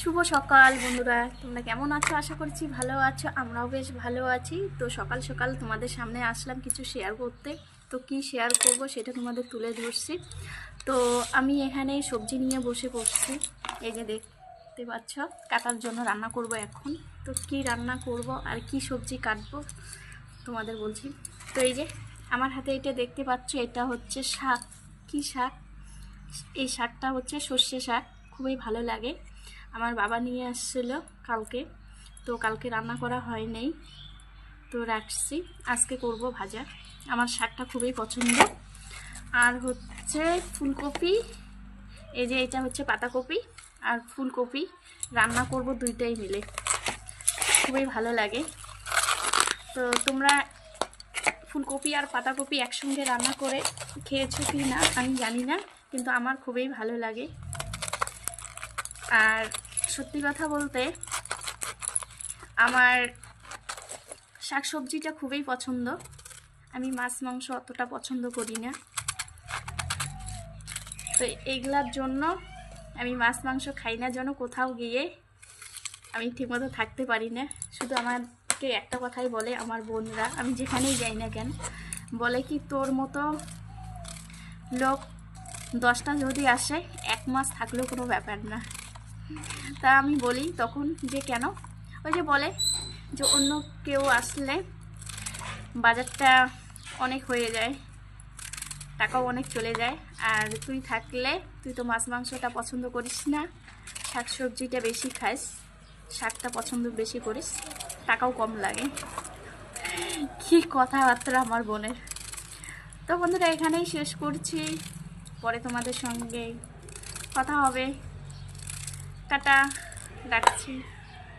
শুভ সকাল বন্ধুরা, তোমরা কেমন আছো? আশা করছি ভালো আছো। আমরাও বেশ ভালো আছি। তো সকাল সকাল তোমাদের সামনে আসলাম কিছু শেয়ার করতে। তো কি শেয়ার করব সেটা তোমাদের তুলে ধরছি। তো আমি এখানে সবজি নিয়ে বসে পড়ছি। এই যে দেখতে পাচ্ছ, কাটার জন্য রান্না করব এখন। তো কি রান্না করব আর কি সবজি কাটবো তোমাদের বলছি। তো এই যে আমার হাতে এটা দেখতে পাচ্ছ, এটা হচ্ছে শাক। কি শাক? এই শাকটা হচ্ছে সর্ষে শাক। খুবই ভালো লাগে। আমার বাবা নিয়ে আসছিল কালকে, তো কালকে রান্না করা হয় নাই, তো রাখছি। আজকে করব ভাজা। আমার শাকটা খুবই পছন্দ। আর হচ্ছে ফুলকপি, এই যে এটা হচ্ছে পাতাকপি আর ফুলকপি রান্না করব, দুইটাই মিলে খুবই ভালো লাগে। তো তোমরা ফুলকপি আর পাতাকপি একসঙ্গে রান্না করে খেয়েছো কি না আমি জানি না, কিন্তু আমার খুবই ভালো লাগে। আর সত্যি কথা বলতে আমার শাকসবজিটা খুবই পছন্দ। আমি মাছ মাংস অতটা পছন্দ করি না, তো এইগুলার জন্য আমি মাছ মাংস খাই না, যেন কোথাও গিয়ে আমি ঠিকমতো থাকতে পারি না। শুধু আমাকে একটা কথাই বলে আমার বোনরা, আমি যেখানেই যাই না কেন, বলে কি তোর মতো লোক 10টা যদি আসে 1 মাস থাকলেও কোনো ব্যাপার না। তা আমি বলি তখন যে কেন? ওই যে বলে যে অন্য কেউ আসলে বাজারটা অনেক হয়ে যায়, টাকাও অনেক চলে যায়, আর তুই থাকলে তুই তো মাছ মাংসটা পছন্দ করিস না, শাকসবজিটা বেশি খাস, শাকটা পছন্দ বেশি করিস, টাকাও কম লাগে। কি কথাবার্তা আমার বোনের। তো বন্ধুরা, এখানেই শেষ করছি। পরে তোমাদের সঙ্গে কথা হবে। টাটা, রাখছি।